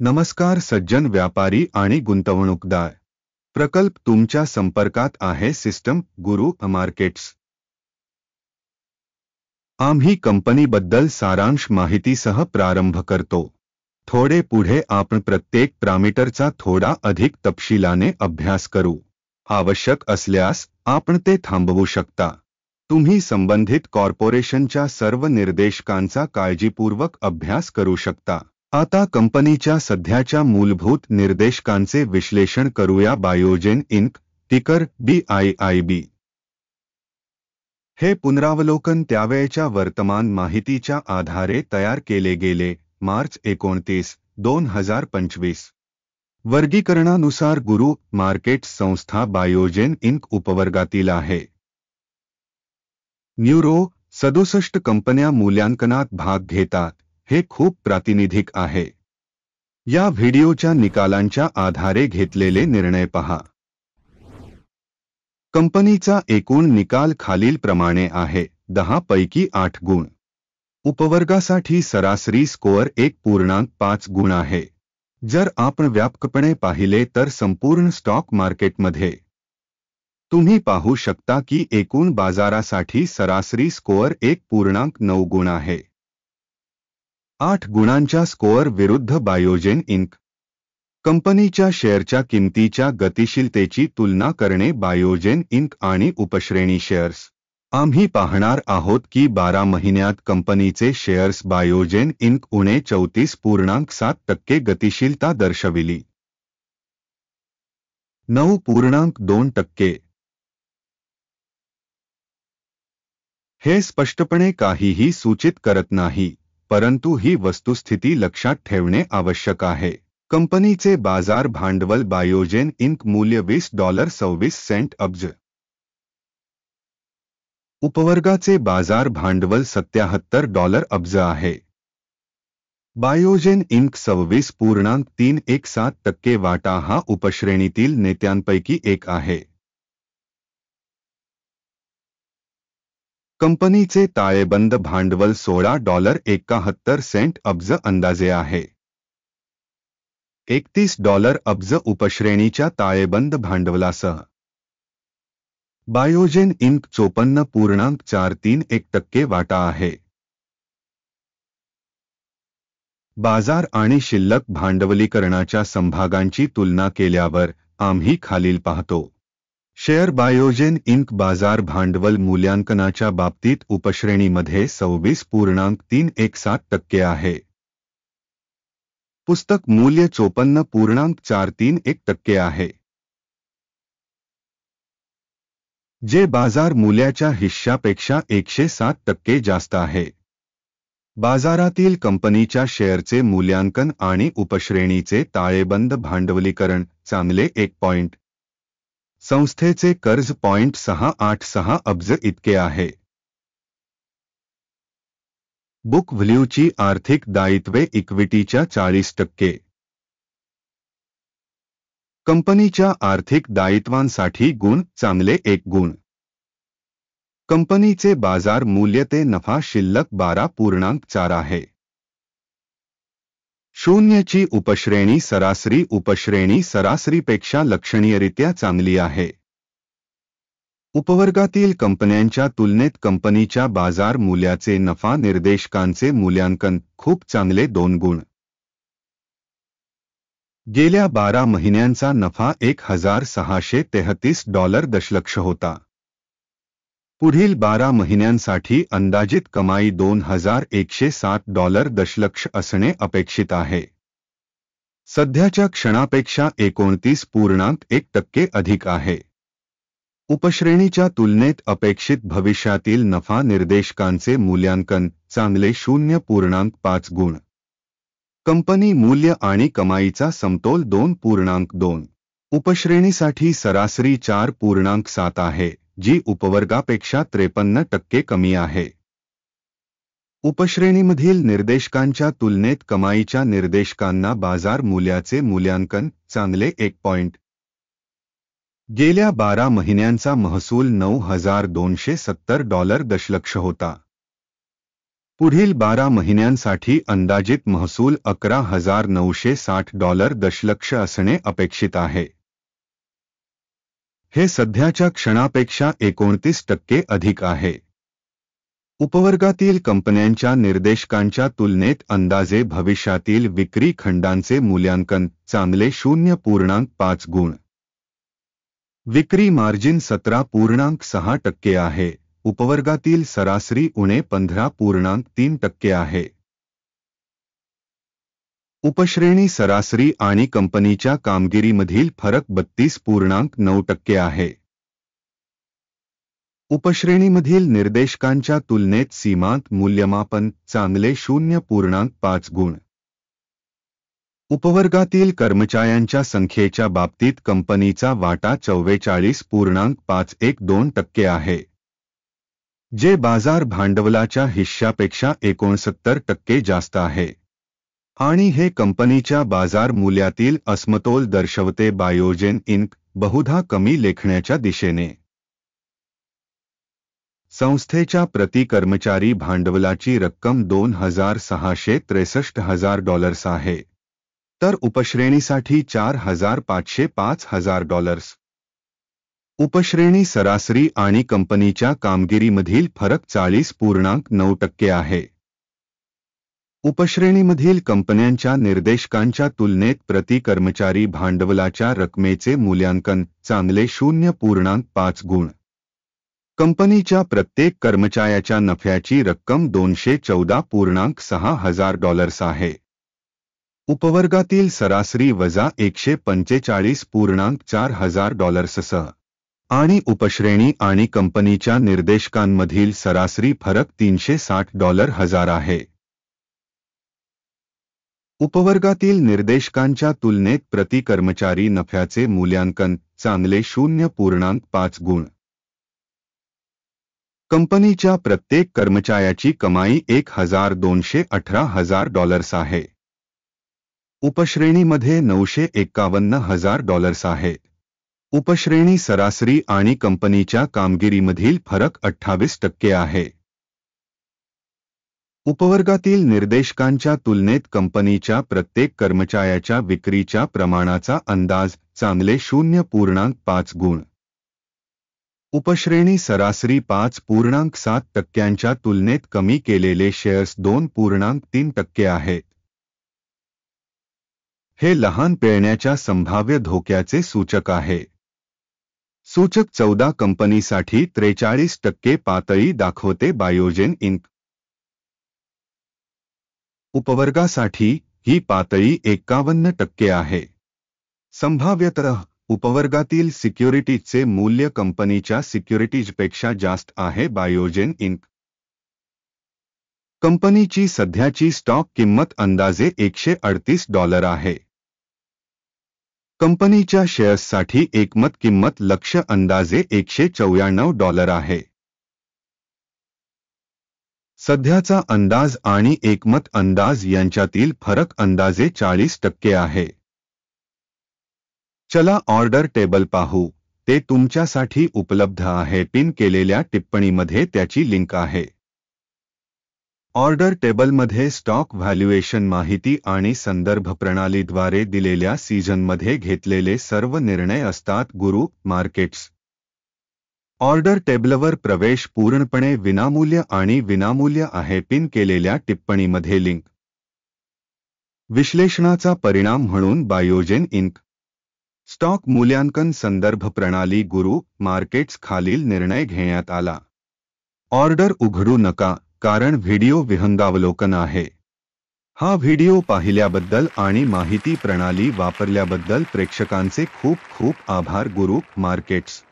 नमस्कार सज्जन व्यापारी आणि गुंतवणूकदार. प्रकल्प तुमच्या संपर्कात आहे. सिस्टम गुरु मार्केट्स. आम्ही कंपनीबद्दल सारांश माहितीसह प्रारंभ करतो. थोडे पुढे आपण प्रत्येक पॅरामीटरचा थोडा अधिक तपशिलाने अभ्यास करू. आवश्यक असल्यास आपण ते थांबवू शकता. तुम्ही संबंधित कॉर्पोरेशनच्या सर्व निर्देशकांचा काळजीपूर्वक अभ्यास करू शकता. आता कंपनीच्या सध्याच्या मूलभूत निर्देशकांचे विश्लेषण करूया. बायोजेन इंक, टिकर BIIB. हे पुनरावलोकन त्यावेळच्या वर्तमान माहितीच्या आधारे तयार केले गेले. मार्च 29, 2025. वर्गीकरणानुसार गुरु मार्केट्स संस्था बायोजेन इंक उपवर्गातील आहे. न्यूरो 67 कंपन्या मूल्यांकनात भाग घेतात. हे खूप प्रातिनिधिक आहे. या व्हिडिओच्या निकालांच्या आधारे घेतलेले निर्णय पहा. कंपनीचा एकूण निकाल खालीलप्रमाणे आहे. 10 पैकी 8 गुण. उपवर्गासाठी सरासरी स्कोअर 1.5 गुण आहे. जर आपण व्यापकपणे पाहिले तर संपूर्ण स्टॉक मार्केटमध्ये तुम्ही पाहू शकता की एकूण बाजारासाठी सरासरी स्कोअर 1.9 गुण आहे. 8 गुणांच्या स्कोअर विरुद्ध बायोजेन इंक. कंपनीच्या शेअरच्या किमतीच्या गतिशीलतेची तुलना करणे. बायोजेन इंक आणि उपश्रेणी शेअर्स. आम्ही पाहणार आहोत की 12 महिन्यात कंपनीचे शेअर्स बायोजेन इंक उणे 34.7% गतिशीलता दर्शविली. 9.2%. हे स्पष्टपणे काहीही सूचित करत नाही, परंतु ही वस्तुस्थिती लक्षात ठेवणे आवश्यक आहे. कंपनीचे बाजार भांडवल बायोजेन इंक मूल्य $20.26 अब्ज. उपवर्गाचे बाजार भांडवल $77 अब्ज आहे. बायोजेन इंक 26.317% वाटा हा उपश्रेणीतील नेत्यांपैकी एक आहे. कंपनीचे ताळेबंद भांडवल $16.71 अब्ज अंदाजे आहे. $31 अब्ज उपश्रेणीच्या ताळेबंद भांडवलासह. बायोजेन इंक 54.431% वाटा आहे. बाजार आणि शिल्लक भांडवलीकरणाच्या समभागांची तुलना केल्यावर आम्ही खालील पाहतो. शेअर बायोजेन इंक बाजार भांडवल मूल्यांकनाच्या बाबतीत उपश्रेणीमध्ये 26.317% आहे. पुस्तक मूल्य 54.431% आहे. जे बाजार मूल्याच्या हिश्श्यापेक्षा 107% जास्त आहे. बाजारातील कंपनीच्या शेअरचे मूल्यांकन आणि उपश्रेणीचे ताळेबंद भांडवलीकरण चांगले 1 पॉइंट. संस्थेचे कर्ज 0.686 अब्ज इतके आहे. बुक व्हॅल्यूची आर्थिक दायित्वे इक्विटीच्या 40%. कंपनीच्या आर्थिक दायित्वांसाठी गुण चांगले 1 गुण. कंपनीचे बाजार मूल्य ते नफा शिल्लक 12.4 आहे. 0 ची उपश्रेणी सरासरीपेक्षा लक्षणीयरित्या चांगली आहे. उपवर्गातील कंपन्यांच्या तुलनेत कंपनीच्या बाजार मूल्याचे नफा निर्देशकांचे मूल्यांकन खूप चांगले 2 गुण. गेल्या 12 महिन्यांचा नफा $1,633 दशलक्ष होता. पुढील 12 महिन्यांसाठी अंदाजित कमाई $2,107 दशलक्ष असणे अपेक्षित आहे. सध्याच्या क्षणापेक्षा 29.1% अधिक आहे. उपश्रेणीच्या तुलनेत अपेक्षित भविष्यातील नफा निर्देशकांचे मूल्यांकन चांगले 0.5 गुण. कंपनी मूल्य आणि कमाईचा समतोल 2.2. उपश्रेणीसाठी सरासरी 4.7 आहे, जी उपवर्गापेक्षा 53% कमी आहे. उपश्रेणीमधील निर्देशकांच्या तुलनेत कमाईच्या निर्देशकांना बाजार मूल्याचे मूल्यांकन चांगले 1 पॉइंट. गेल्या 12 महिन्यांचा महसूल $9,270 दशलक्ष होता. पुढील 12 महिन्यांसाठी अंदाजित महसूल $11,960 दशलक्ष असणे अपेक्षित आहे. हे सध्याच्या क्षणापेक्षा 29% अधिक आहे. उपवर्गातील कंपन्यांच्या निर्देशकांच्या तुलनेत अंदाजे भविष्यातील विक्री खंडांचे मूल्यांकन चांगले 0.5 गुण. विक्री मार्जिन 17.6% आहे. उपवर्गातील सरासरी उणे 15.3% आहे. उपश्रेणी सरासरी आणि कंपनीच्या कामगिरीमधील फरक 32.9% आहे. उपश्रेणीमधील निर्देशकांच्या तुलनेत सीमांत मूल्यमापन चांगले 0.5 गुण. उपवर्गातील कर्मचाऱ्यांच्या संख्येच्या बाबतीत कंपनीचा वाटा 44.512% आहे, जे बाजार भांडवलाच्या हिश्श्यापेक्षा 69% जास्त आहे, आणि हे कंपनीच्या बाजार मूल्यातील असमतोल दर्शवते. बायोजेन इंक बहुधा कमी लेखण्याच्या दिशेने. संस्थेच्या प्रति कर्मचारी भांडवलाची रक्कम $2,663,000 आहे, तर उपश्रेणीसाठी $4,505,000. उपश्रेणी सरासरी आणि कंपनीच्या कामगिरीमधील फरक 40.9% आहे. उपश्रेणीमधील कंपन्यांच्या निर्देशकांच्या तुलनेत प्रति कर्मचारी भांडवलाच्या रकमेचे मूल्यांकन चांगले 0.5 गुण. कंपनीच्या प्रत्येक कर्मचाऱ्याच्या नफ्याची रक्कम $214.6 आहे. उपवर्गातील सरासरी वजा $145.4 आणि उपश्रेणी आणि कंपनीच्या निर्देशकांमधील सरासरी फरक $360,000 आहे. उपवर्गातील निर्देशकांच्या तुलनेत प्रति कर्मचारी नफ्याचे मूल्यांकन चांगले 0.5 गुण. कंपनीच्या प्रत्येक कर्मचाऱ्याची कमाई $1,218,000 आहे. उपश्रेणीमध्ये $951,000 आहे. उपश्रेणी सरासरी आणि कंपनीच्या कामगिरीमधील फरक 28% आहे. उपवर्गातील निर्देशकांच्या तुलनेत कंपनीच्या प्रत्येक कर्मचाऱ्याच्या विक्रीच्या प्रमाणाचा अंदाज चांगले 0.5 गुण. उपश्रेणी सरासरी 5.7% तुलनेत कमी केलेले शेअर्स 2.3% आहेत. हे लहान पेळण्याच्या संभाव्य धोक्याचे सूचक आहे. सूचक 14 कंपनीसाठी 43% पातळी दाखवते. बायोजेन इंक उपवर्गासाठी ही पातळी 51% आहे. संभाव्यतः उपवर्गातील सिक्युरिटीजचे मूल्य कंपनीच्या सिक्युरिटीजपेक्षा जास्त आहे. बायोजेन इंक कंपनीची सध्याची स्टॉक किंमत अंदाजे $138 आहे. कंपनीच्या शेअर्ससाठी एकमत किंमत लक्ष्य अंदाजे $194 आहे. सध्याचा अंदाज आणि एकमत अंदाज यांच्यातील फरक अंदाजे 40% आहे. चला ऑर्डर टेबल पाहू. ते तुमच्यासाठी उपलब्ध आहे. पिन केलेल्या टिप्पणीमध्ये त्याची लिंक आहे. ऑर्डर टेबलमध्ये स्टॉक व्हॅल्युएशन माहिती आणि संदर्भ प्रणालीद्वारे दिलेल्या सीझनमध्ये घेतलेले सर्व निर्णय असतात. गुरु मार्केट्स ऑर्डर टेबलवर प्रवेश पूर्णपणे विनामूल्य आणि विनामूल्य आहे. पिन केलेल्या टिप्पणीमध्ये लिंक. विश्लेषणाचा परिणाम म्हणून बायोजेन इंक स्टॉक मूल्यांकन संदर्भ प्रणाली गुरु मार्केट्स खालील निर्णय घेण्यात आला. ऑर्डर उघडू नका कारण व्हिडिओ विहंगावलोकन आहे. हा व्हिडिओ पाहिल्याबद्दल आणि माहिती प्रणाली वापरल्याबद्दल प्रेक्षकांचे खूप खूप आभार. गुरु मार्केट्स